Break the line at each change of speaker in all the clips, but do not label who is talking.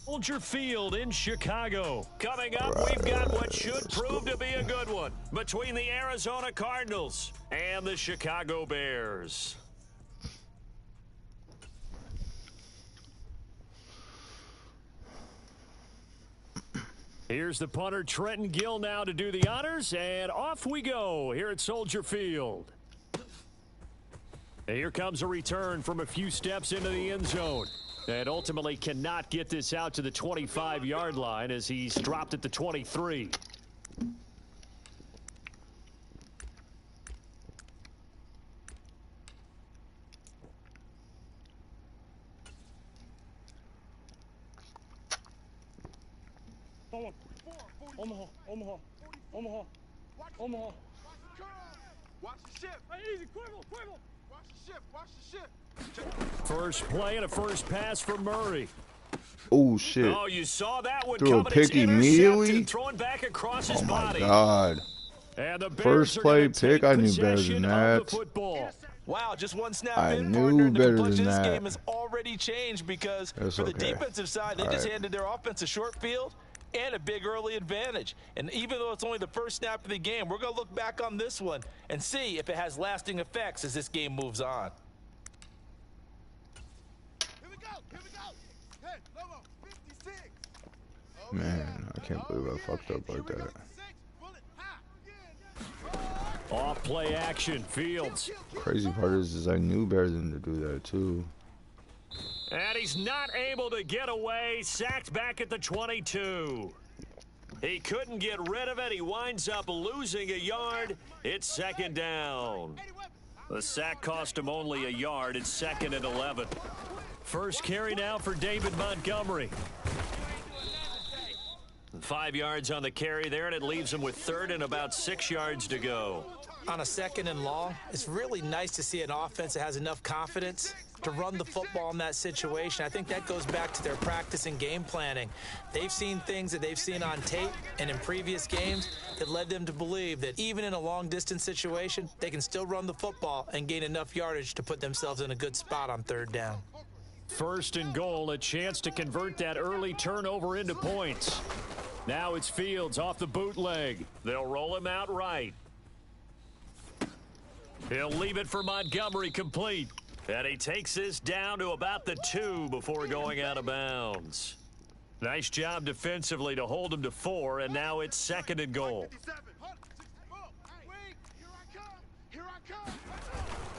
Soldier Field in Chicago. Coming up, we've got what should prove to be a good one between the Arizona Cardinals and the Chicago Bears. Here's the punter, Trenton Gill, now to do the honors, and off we go here at Soldier Field. And here comes a return from a few steps into the end zone. And ultimately cannot get this out to the 25-yard line as he's dropped at the 23.
Omaha. Watch the ship. Easy, Quibble. Watch the ship.
First play and a first pass for Murray.
Oh shit!
Oh, you saw that one
threw a
coming.
pick immediately.
Throwing back across his
oh my
body.
god!
And the
First play pick. I knew better than that.
Wow, just one snap
I
in,
knew
partner. The
better
complexion
than
of this
that.
game has already changed because
That's
for the
okay.
defensive side, they just handed their offense a short field and a big early advantage. And even though it's only the first snap of the game, we're going to look back on this one and see if it has lasting effects as this game moves on.
Here we go. Hey, Lobo, 56.
Man, I can't believe I fucked up like that.
Off play action, Fields.
Crazy part is I knew better than to do that too.
And he's not able to get away. Sacked back at the 22. He couldn't get rid of it. He winds up losing a yard. It's second down. The sack cost him only a yard. It's 2nd and 11. First carry now for David Montgomery. 5 yards on the carry there, and it leaves him with 3rd and about 6 yards to go.
On a 2nd and long, it's really nice to see an offense that has enough confidence to run the football in that situation. I think that goes back to their practice and game planning. They've seen things that they've seen on tape and in previous games that led them to believe that even in a long-distance situation, they can still run the football and gain enough yardage to put themselves in a good spot on 3rd down.
1st and goal, a chance to convert that early turnover into points. Now it's Fields off the bootleg. They'll roll him out right. He'll leave it for Montgomery complete. And he takes this down to about the 2 before going out of bounds. Nice job defensively to hold him to 4, and now it's 2nd and goal.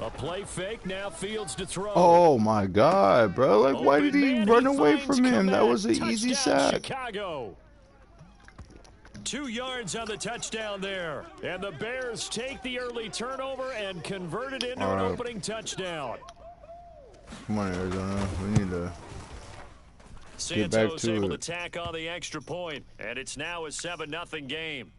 A play fake, now Fields to throw.
Oh my god, bro. Like, why did he run away from him? That was an easy sack.
Chicago. 2 yards on the touchdown there. And the Bears take the early turnover and convert it into an opening touchdown.
Come on, Arizona. We need to get back
Santos
to
able
it.
to tack on the extra point, and it's now a 7-0 game.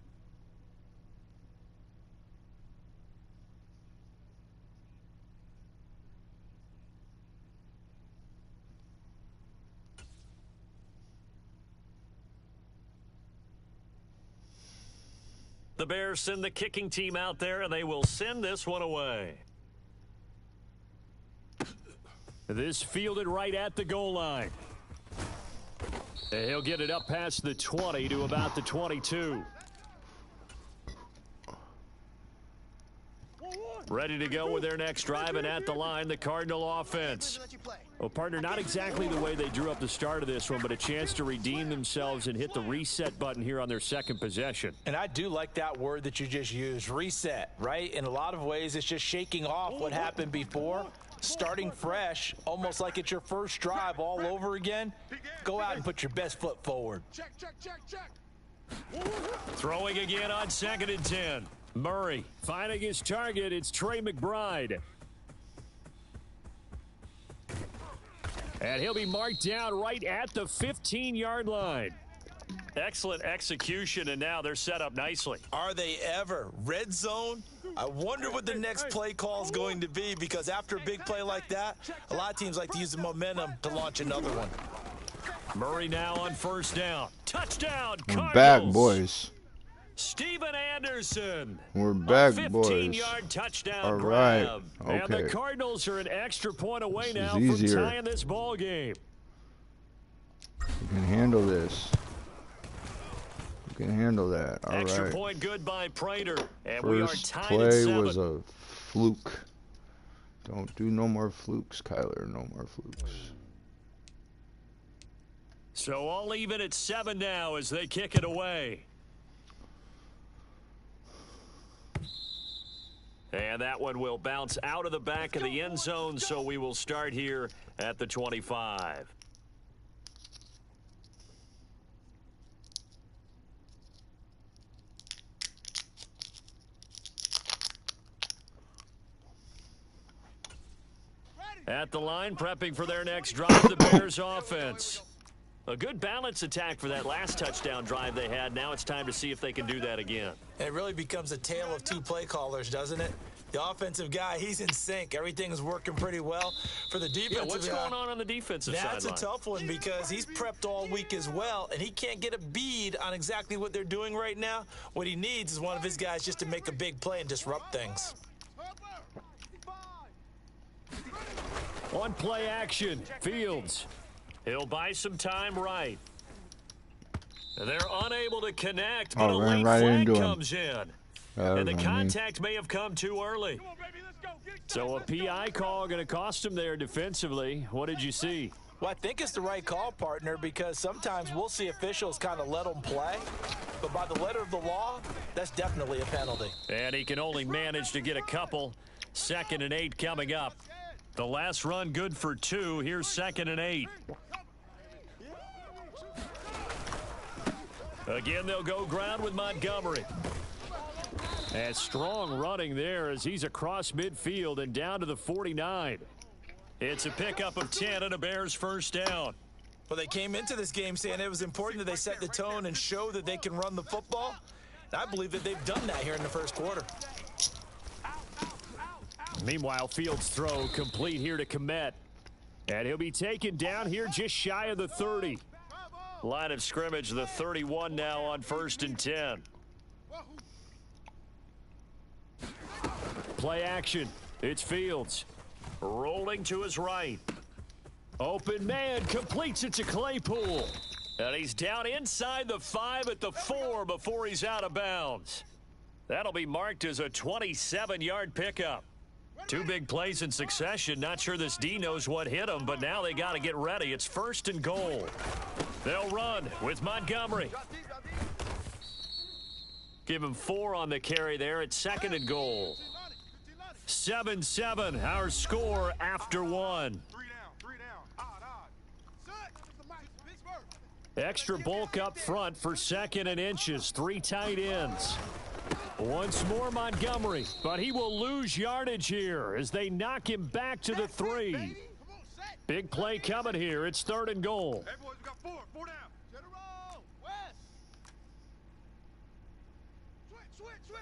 The Bears send the kicking team out there, and they will send this one away. This fielded right at the goal line. And he'll get it up past the 20 to about the 22. Ready to go with their next drive, and at the line, the Cardinal offense. Well, partner, not exactly the way they drew up the start of this one, but a chance to redeem themselves and hit the reset button here on their second possession.
And I do like that word that you just used, reset, right? In a lot of ways, it's just shaking off what happened before, starting fresh, almost like it's your first drive all over again. Go out and put your best foot forward.
Check.
Throwing again on 2nd and 10. Murray finding his target. It's Trey McBride. And he'll be marked down right at the 15-yard line. Excellent execution, and now they're set up nicely.
Are they ever? Red zone? I wonder what the next play call is going to be, because after a big play like that, a lot of teams like to use the momentum to launch another one.
Murray now on 1st down. Touchdown, Cardinals.
We're back, boys.
Steven Anderson.
We're back,
a
boys.
15-yard touchdown
All right.
grab. And the
Okay.
Cardinals are an extra point away
This
now
is
from
easier.
tying this ball game.
You can handle this. You can handle that. All
Extra
right.
point good by Prater. And we are
First
tied at
play
7.
was a fluke. Don't do no more flukes, Kyler. No more flukes.
So all even at 7 now as they kick it away. And that one will bounce out of the back of the end zone, so we will start here at the 25. At the line, prepping for their next drive, the Bears offense. A good balance attack for that last touchdown drive they had. Now it's time to see if they can do that again.
It really becomes a tale of two play callers, doesn't it? The offensive guy, he's in sync. Everything's working pretty well. For the defensive
Yeah, what's going on the defensive side?
That's a tough one because he's prepped all week as well, and he can't get a bead on exactly what they're doing right now. What he needs is one of his guys just to make a big play and disrupt things.
On play action, Fields. He'll buy some time right. They're unable to connect, but a
ran
late
right
flag
into him.
comes in. And the contact may have come too early. So a PI call going to cost him there defensively. What did you see?
Well, I think it's the right call, partner, because sometimes we'll see officials kind of let them play. But by the letter of the law, that's definitely a penalty.
And he can only manage to get a couple. 2nd and 8 coming up. The last run good for 2. Here's 2nd and 8. Again, they'll go ground with Montgomery. And strong running there as he's across midfield and down to the 49. It's a pickup of 10 and a Bears first down.
Well, they came into this game saying it was important that they set the tone and show that they can run the football. And I believe that they've done that here in the first quarter.
Meanwhile, Fields' throw complete here to Kmet. And he'll be taken down here just shy of the 30. Line of scrimmage, the 31 now on 1st and 10. Play action. It's Fields. Rolling to his right. Open man completes it to Claypool. And he's down inside the 5 at the 4 before he's out of bounds. That'll be marked as a 27-yard pickup. 2 big plays in succession. Not sure this D knows what hit him, but now they got to get ready. It's 1st and goal. They'll run with Montgomery. Give him 4 on the carry there. It's 2nd and goal. 7-7, our score after 1. Extra bulk up front for 2nd and inches. 3 tight ends. Once more Montgomery, but he will lose yardage here as they knock him back to the 3. Big play coming here. It's 3rd and goal.
Hey, boys, we got 4 down. Get a roll. West. Switch.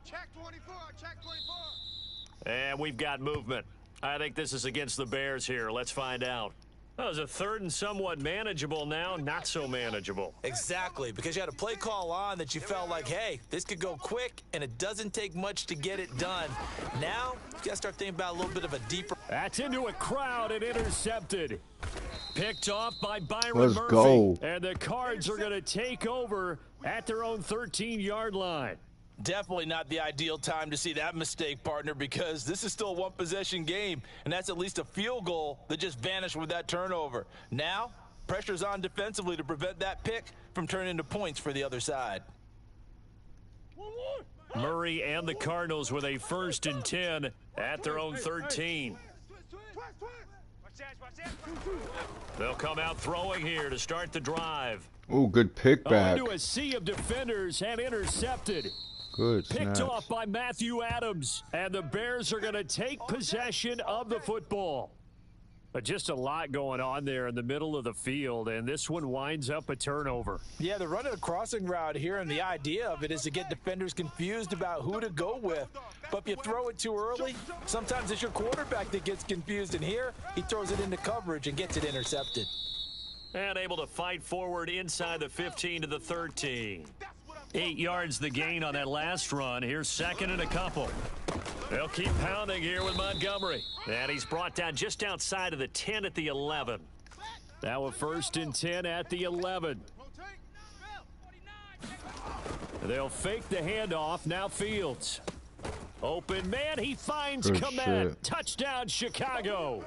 Check 24, check 24.
And we've got movement. I think this is against the Bears here. Let's find out. That was a 3rd and somewhat manageable now, not so manageable.
Exactly, because you had a play call on that you felt like, hey, this could go quick, and it doesn't take much to get it done. Now, you got to start thinking about a little bit of a deeper.
That's into a crowd and intercepted. Picked off by Byron
Let's
Murphy.
go.
And the Cards are going to take over at their own 13-yard line.
Definitely not the ideal time to see that mistake, partner, because this is still a one-possession game, and that's at least a field goal that just vanished with that turnover. Now, pressure's on defensively to prevent that pick from turning into points for the other side.
Murray and the Cardinals with a 1st and 10 at their own 13. They'll come out throwing here to start the drive.
Ooh, good pick back.
Into a sea of defenders and intercepted.
Good
Picked
snaps.
off by Matthew Adams, and the Bears are going to take possession of the football. But just a lot going on there in the middle of the field, and this one winds up a turnover.
Yeah, they're running a crossing route here, and the idea of it is to get defenders confused about who to go with. But if you throw it too early, sometimes it's your quarterback that gets confused, and here he throws it into coverage and gets it intercepted.
And able to fight forward inside the 15 to the 13. 8 yards the gain on that last run. Here's 2nd and a couple. They'll keep pounding here with Montgomery. And he's brought down just outside of the 10 at the 11. Now a 1st and 10 at the 11. They'll fake the handoff. Now Fields. Open man. He finds Kmet. Touchdown, Chicago.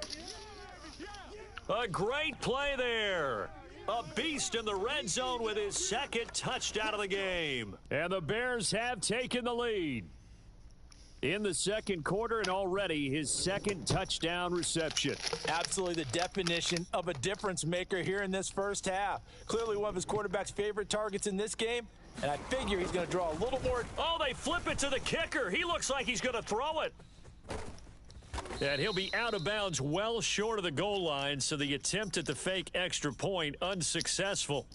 A great play there. A beast in the red zone with his 2nd touchdown of the game. And the Bears have taken the lead in the 2nd quarter, and already his 2nd touchdown reception.
Absolutely the definition of a difference maker here in this first half. Clearly one of his quarterback's favorite targets in this game, and I figure he's going to draw a little more.
Oh, they flip it to the kicker. He looks like he's going to throw it. And he'll be out of bounds well short of the goal line, so the attempt at the fake extra point unsuccessful.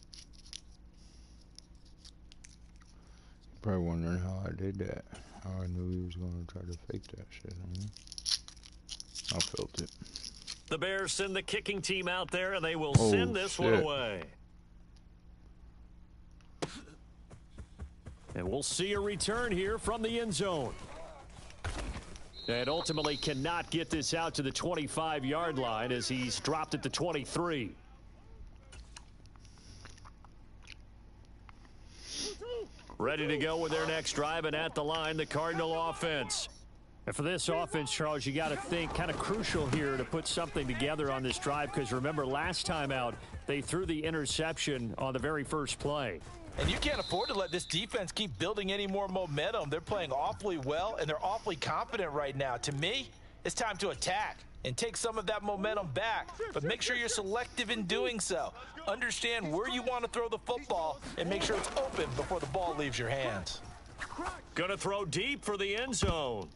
Probably wondering how I did that. How I knew he was going to try to fake that shit. I felt it.
The Bears send the kicking team out there, and they will send this one away. And we'll see a return here from the end zone. And ultimately cannot get this out to the 25-yard line as he's dropped at the 23. Ready to go with their next drive, and at the line, the Cardinal offense. And for this offense, Charles, you got to think kind of crucial here to put something together on this drive, because remember last time out, they threw the interception on the very first play.
And you can't afford to let this defense keep building any more momentum. They're playing awfully well, and they're awfully confident right now. To me, it's time to attack and take some of that momentum back. But make sure you're selective in doing so. Understand where you want to throw the football and make sure it's open before the ball leaves your hands.
Gonna throw deep for the end zone.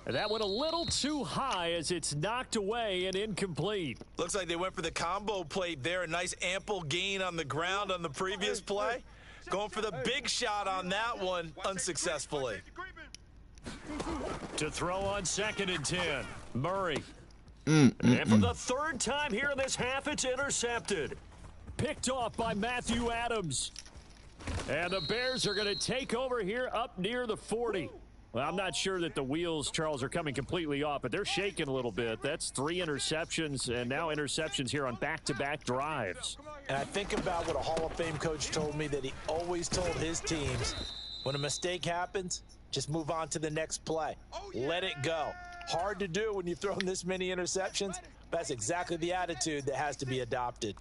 And that went a little too high as it's knocked away and incomplete.
Looks like they went for the combo plate there. A nice ample gain on the ground on the previous play. Going for the big shot on that one unsuccessfully.
To throw on 2nd and 10. Murray. And for the 3rd time here in this half, it's intercepted. Picked off by Matthew Adams. And the Bears are going to take over here up near the 40. Well, I'm not sure that the wheels, Charles, are coming completely off, but they're shaking a little bit. That's 3 interceptions, and now interceptions here on back-to-back drives.
And I think about what a Hall of Fame coach told me that he always told his teams, when a mistake happens, just move on to the next play. Let it go. Hard to do when you've thrown this many interceptions, but that's exactly the attitude that has to be adopted.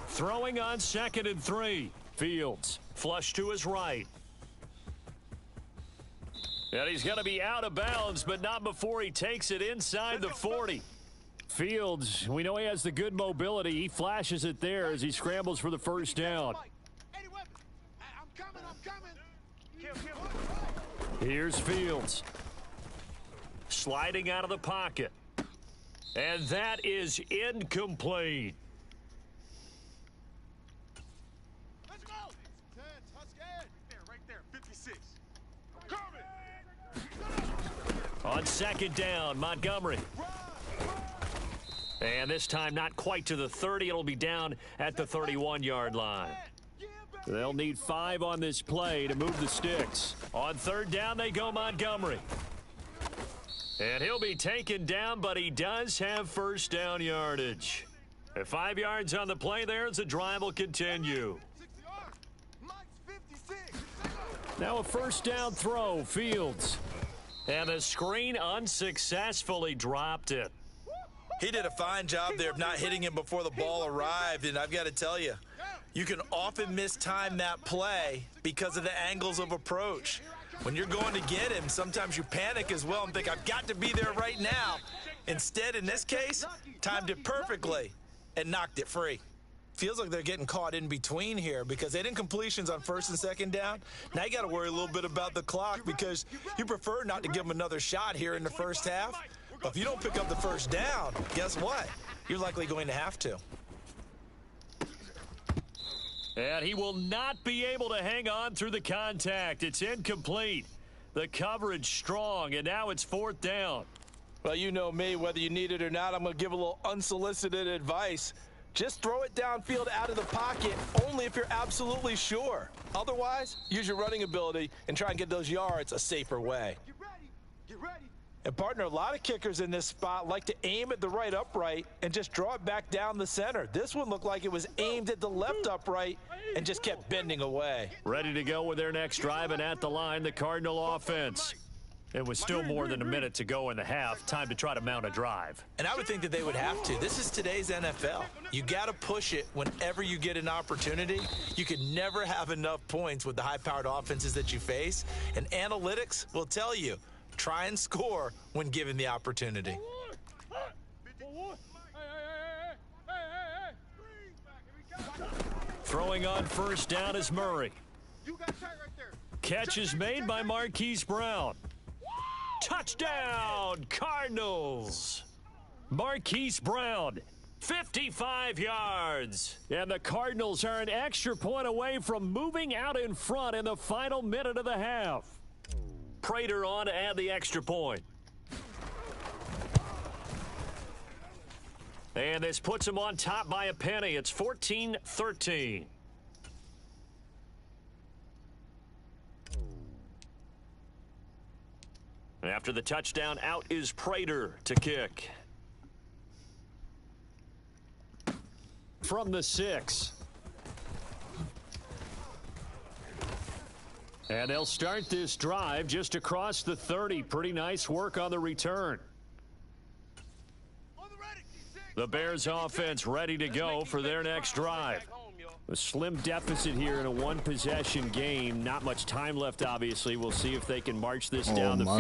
Throwing on 2nd and 3. Fields, flush to his right. And he's going to be out of bounds, but not before he takes it inside the 40. Fields, we know he has the good mobility. He flashes it there as he scrambles for the 1st down. Here's Fields. Sliding out of the pocket. And that is incomplete.
Let's go. 10, touchdown. Right there, 56.
On 2nd down, Montgomery. And this time not quite to the 30. It'll be down at the 31-yard line. They'll need 5 on this play to move the sticks. On 3rd down, they go Montgomery. And he'll be taken down, but he does have 1st down yardage. At 5 yards on the play there as the drive will continue. Now a 1st down throw, Fields. And the screen unsuccessfully dropped it.
He did a fine job there of not hitting him before the ball arrived, and I've got to tell you, you can often mistime that play because of the angles of approach. When you're going to get him, sometimes you panic as well and think, I've got to be there right now. Instead, in this case, timed it perfectly and knocked it free. Feels like they're getting caught in between here because they didn't completions on 1st and 2nd down. Now you got to worry a little bit about the clock because you prefer not to give them another shot here in the first half. But if you don't pick up the 1st down, guess what? You're likely going to have to.
And he will not be able to hang on through the contact. It's incomplete. The coverage strong, and now it's 4th down.
Well, you know me, whether you need it or not, I'm going to give a little unsolicited advice. Just throw it downfield out of the pocket only if you're absolutely sure. Otherwise, use your running ability and try and get those yards a safer way.
Get ready. Get ready.
And, partner, a lot of kickers in this spot like to aim at the right upright and just draw it back down the center. This one looked like it was aimed at the left upright and just kept bending away.
Ready to go with their next drive, and at the line, the Cardinal offense. It was still more than a minute to go in the half. Time to try to mount a drive.
And I would think that they would have to. This is today's NFL. You got to push it whenever you get an opportunity. You can never have enough points with the high-powered offenses that you face. And analytics will tell you, try and score when given the opportunity.
Throwing on first down is Murray. Catch is made by Marquise Brown. Touchdown, Cardinals! Marquise Brown, 55 yards. And the Cardinals are an extra point away from moving out in front in the final minute of the half. Prater on to add the extra point. And this puts him on top by a penny. It's 14-13. After the touchdown, out is Prater to kick. From the 6. And they'll start this drive just across the 30. Pretty nice work on the return. The Bears offense ready to go for their next drive. A slim deficit here in a one-possession game. Not much time left, obviously. We'll see if they can march this down the field.